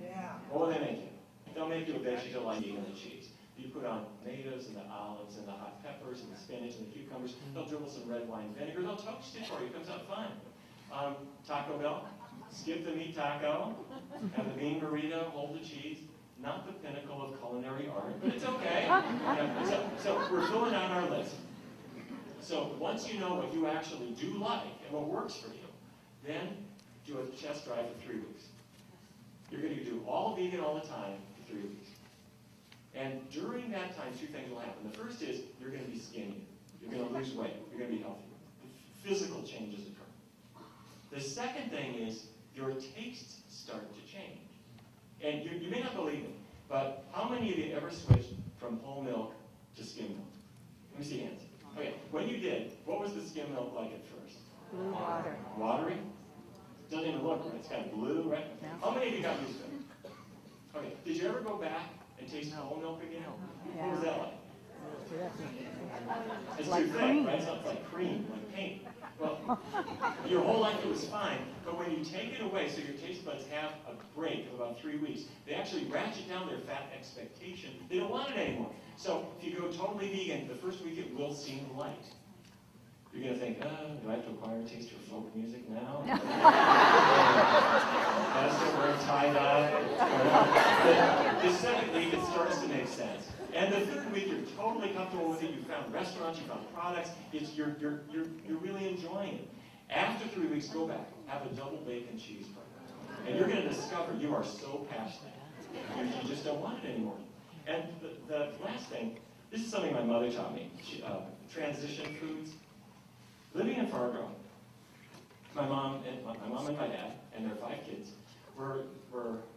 Yeah. What will they make you? They'll make you a veggie delight and the cheese. You put on tomatoes and the olives and the hot peppers and the spinach and the cucumbers. They'll dribble some red wine vinegar. They'll toast it for you. It comes out fine. Taco Bell, skip the meat taco, have the bean burrito, hold the cheese. Not the pinnacle of culinary art, but it's okay. So we're filling out our list. So once you know what you actually do like and what works for you, then do a test drive for 3 weeks. You're going to do all vegan all the time for 3 weeks. And during that time, two things will happen. The first is you're going to be skinny. You're going to lose weight. You're going to be healthy. Physical changes occur. The second thing is your tastes start to change. And you may not believe it, but how many of you ever switched from whole milk to skim milk? Let me see hands. Okay, when you did, what was the skim milk like at first? Blue water. Watery? Doesn't even look right. It's kind of blue, right? No. How many of you got used to it? Okay, did you ever go back and taste whole milk again? Yeah. What was that like? It's like too thick, right? So it's like cream, like paint. Well, your whole life it was fine, but when you take it away, so your taste buds have a break of about 3 weeks, they actually ratchet down their fat expectation. They don't want it anymore. So if you go totally vegan, the first week it will seem light. You're going to think, do I have to acquire a taste for folk music now? Gotta start wearing tie-dye. The second week it starts to make sense. And the third week, you're totally comfortable with it. You found restaurants, you found products. You're really enjoying it. After 3 weeks, go back. Have a double bacon cheeseburger. And you're going to discover you are so passionate. You just don't want it anymore. And the last thing, this is something my mother taught me. Transition foods. Living in Fargo, my mom and my dad and their 5 kids were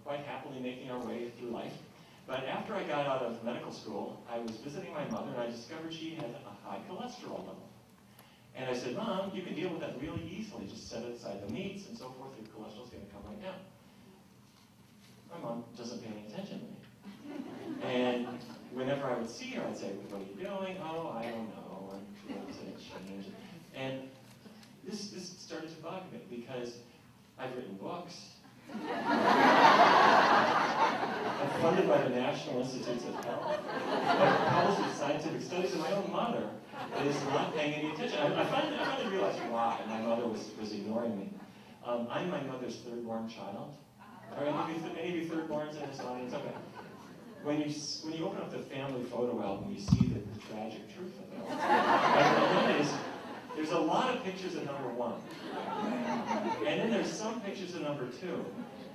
quite happily making our way through life. But after I got out of medical school, I was visiting my mother, and I discovered she had a high cholesterol level. And I said, Mom, you can deal with that really easily. Just set it aside the meats and so forth. Your cholesterol's going to come right down. My mom doesn't pay any attention to me. And whenever I would see her, I'd say, what are you doing? Oh, I don't know. I'm trying to change. And this started to bug me because I've written books. I'm funded by the National Institutes of Health. I've published scientific studies, and my own mother is not paying any attention. I finally realized why my mother was ignoring me. I'm my mother's third-born child. Are any of you third-borns in this audience? Okay. When you open up the family photo album, you see the tragic truth of it all. And that is, there's a lot of pictures of number 1. And then there's some pictures of number 2.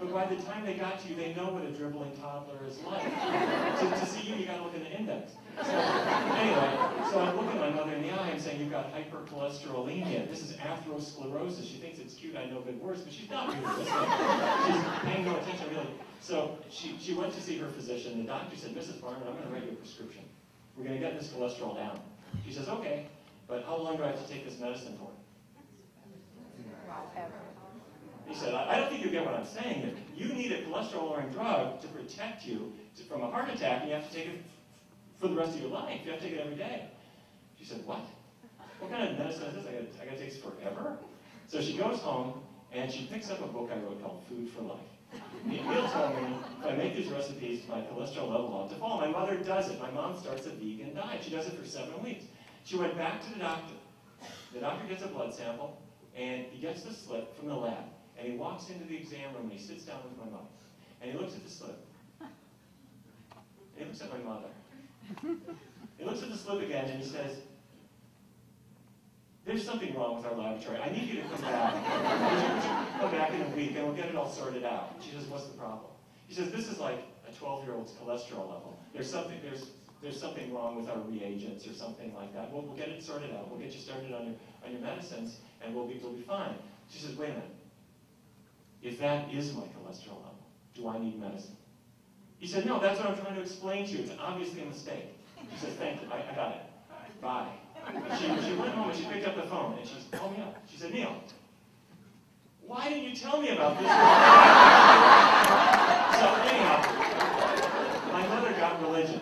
But by the time they got to you, they know what a dribbling toddler is like. To see you got to look in the index. So anyway, so I'm looking my mother in the eye and saying, you've got hypercholesterolemia. This is atherosclerosis. She thinks it's cute. I know good words, but she's not really listening. She's paying no attention, really. So she went to see her physician. The doctor said, Mrs. Barnard, I'm going to write you a prescription. We're going to get this cholesterol down. She says, okay, but how long do I have to take this medicine for? He said, I don't think you get what I'm saying. You need a cholesterol-lowering drug to protect you from a heart attack, and you have to take it for the rest of your life. You have to take it every day. She said, what? What kind of medicine is this? I got to take this forever? So she goes home, and she picks up a book I wrote called Food for Life. Neal told me, if I make these recipes, my cholesterol level ought to fall. My mother does it. My mom starts a vegan diet. She does it for 7 weeks. She went back to the doctor. The doctor gets a blood sample, and he gets the slip from the lab. And he walks into the exam room, and he sits down with my mother. And he looks at the slip. And he looks at my mother. He looks at the slip again, and he says, there's something wrong with our laboratory. I need you to come back. Come back in a week, and we'll get it all sorted out. She says, what's the problem? He says, this is like a 12-year-old's cholesterol level. There's something wrong with our reagents or something like that. We'll get it sorted out. We'll get you started on your medicines, and we'll be fine. She says, wait a minute. If that is my cholesterol level, do I need medicine? He said, no, that's what I'm trying to explain to you. It's obviously a mistake. She said, thank you, I got it. Bye. She went home and she picked up the phone and she called me up. She said, Neal, why didn't you tell me about this? So anyhow, my mother got religion.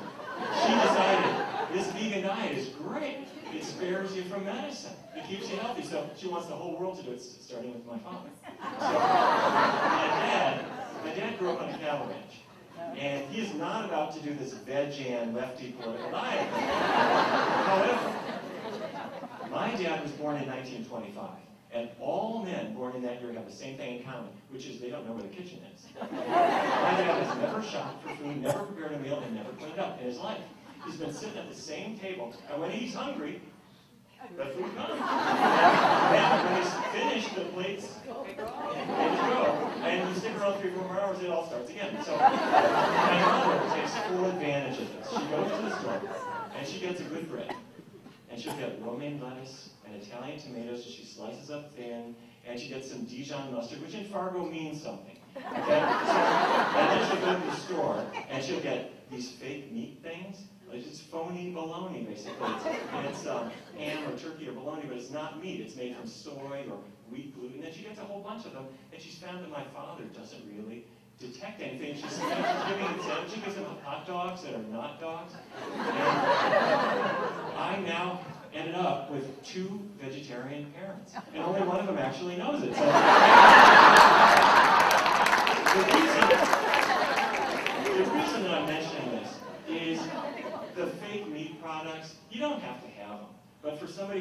She decided this vegan diet is great. It spares you from medicine. It keeps you healthy. So she wants the whole world to do it, starting with my father. So my dad grew up on a cattle ranch. And he is not about to do this veg-and lefty political diet. However, my dad was born in 1925. And all men born in that year have the same thing in common, which is they don't know where the kitchen is. My dad has never shopped for food, never prepared a meal, and never cleaned up in his life. He's been sitting at the same table, and when he's hungry, the food comes. And when he's finished, the plates ready to go. And you stick around 3 or 4 more hours, it all starts again. So my mother takes full advantage of this. goes to the store, and she gets a good bread. And she'll get romaine lettuce and Italian tomatoes that she slices up thin, and she gets some Dijon mustard, which in Fargo means something. Okay? And then she'll go to the store, and she'll get these fake meat things. It's phony bologna, basically. It's ham or turkey or bologna, but it's not meat. It's made from soy or wheat gluten. And she gets a whole bunch of them, and she's found that my father doesn't really detect anything. She gives him hot dogs that are not dogs. And I now ended up with 2 vegetarian parents, and only one of them actually knows it. So the reason that I'm mentioning this is the fake meat products, you don't have to have them. But for somebody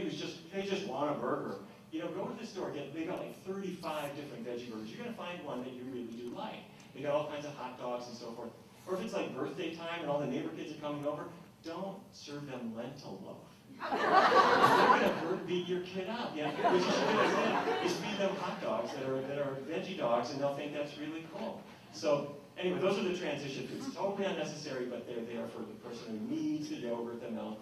they just want a burger, go to the store, they've got like 35 different veggie burgers. You're going to find one that you really do like. They got all kinds of hot dogs and so forth. Or if it's like birthday time and all the neighbor kids are coming over, don't serve them lentil loaf. They're going to beat your kid up. Yeah, what you should do instead is feed them hot dogs that are veggie dogs, and they'll think that's really cool. So anyway, those are the transition foods. Totally unnecessary, but they're there for the person who needs the yogurt, the milk,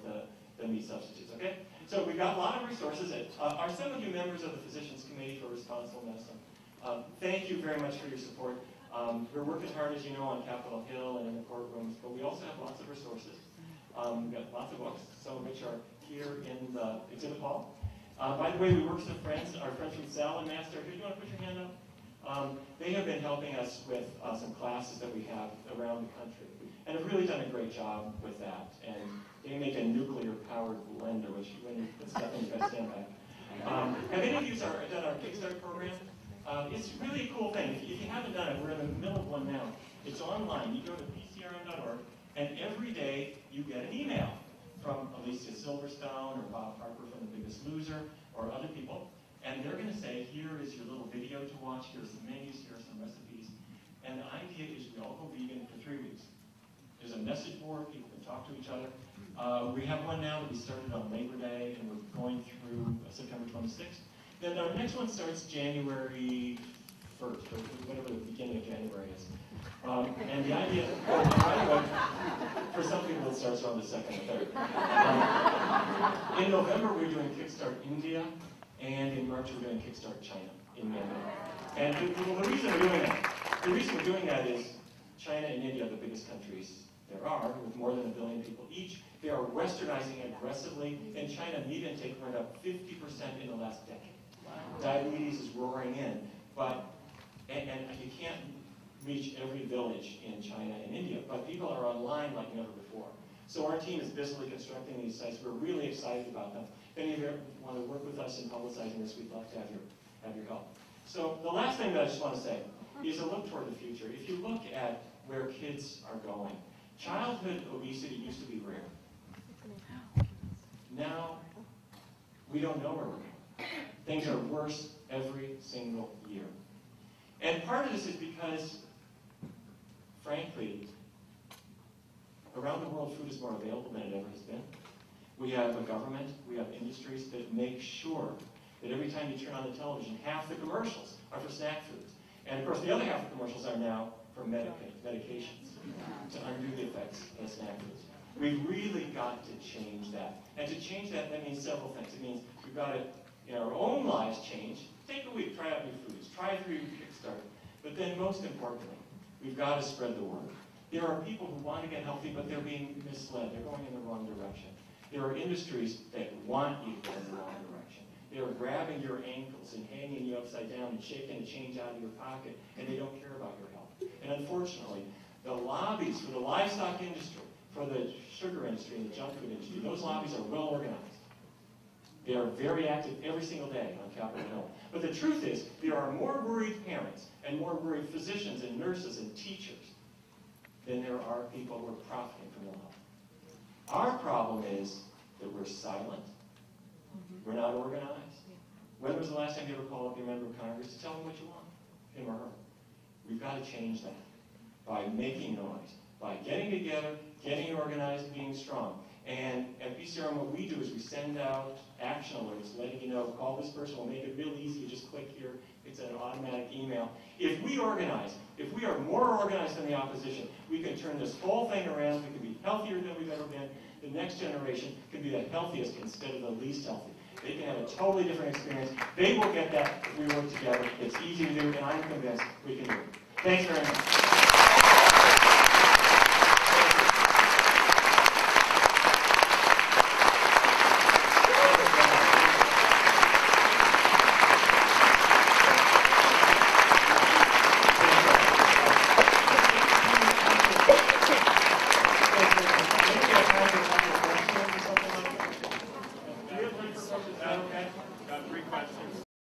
the meat substitutes. Okay. So we've got a lot of resources. Are some of you members of the Physicians Committee for Responsible Medicine? Thank you very much for your support. We're working hard, as you know, on Capitol Hill and in the courtrooms, but we also have lots of resources. We've got lots of books, some of which are here in the exhibit hall. By the way, we work with some friends, our friends from Sal and Master. Do you want to put your hand up? They have been helping us with some classes that we have around the country, and have really done a great job with that. And they make a nuclear-powered blender, which when you put stuff in, you got to stand back. Have any of you done our Kickstart program? It's really a cool thing. If you haven't done it, we're in the middle of one now. It's online. You go to PCRM.org, and every day you get an email from Alicia Silverstone or Bob Harper from The Biggest Loser or other people, and they're going to say, here is your little video to watch, here's some menus, here are some recipes, and the idea is we all go vegan for 3 weeks. There's a message board, people can talk to each other. We have one now that we started on Labor Day, and we're going through September 26th. Then our next one starts January 1st, or whatever the beginning of January is. And the idea, by the way, for some people it starts around the 2nd or 3rd. In November we're doing Kickstart India, and in March we're doing Kickstart China in Myanmar. And the reason we're doing that is China and India are the biggest countries there are, with more than 1 billion people each. They are westernizing aggressively, and China meat intake went up 50% in the last decade. Diabetes is roaring in, and you can't reach every village in China and India, but people are online like never before. So our team is busily constructing these sites. We're really excited about them. If any of you want to work with us in publicizing this, we'd love to have your help. So the last thing that I just want to say is a look toward the future. If you look at where kids are going, childhood obesity used to be rare. Now, we don't know where we're going. Things are worse every single year. And part of this is because, frankly, around the world food is more available than it ever has been. We have a government, we have industries that make sure that every time you turn on the television, half the commercials are for snack foods. And of course, the other half of the commercials are now for medications to undo the effects of snack foods. We've really got to change that. And to change that, that means several things. It means we've got to, in our own lives, change. Take a week, try out new foods, try through Kickstart. But then most importantly, we've got to spread the word. There are people who want to get healthy, but they're being misled. They're going in the wrong direction. There are industries that want you to go in the wrong direction. They're grabbing your ankles and hanging you upside down and shaking the change out of your pocket, and they don't care about your health. And unfortunately, the lobbies for the livestock industry, for the sugar industry and the junk food industry, those lobbies are well organized. They are very active every single day on Capitol Hill. But the truth is, there are more worried parents and more worried physicians and nurses and teachers than there are people who are profiting from the lobby. Our problem is that we're silent. We're not organized. When was the last time you ever called up your member of Congress to tell them what you want, him or her? We've got to change that by making noise, by getting together, getting organized, being strong. And at PCRM, what we do is we send out action alerts, letting you know, call this person, we'll make it real easy, you just click here, it's an automatic email. If we organize, if we are more organized than the opposition, we can turn this whole thing around, we can be healthier than we've ever been, the next generation can be the healthiest instead of the least healthy. They can have a totally different experience. They will get that if we work together. It's easy to do, and I'm convinced we can do it. Thanks very much.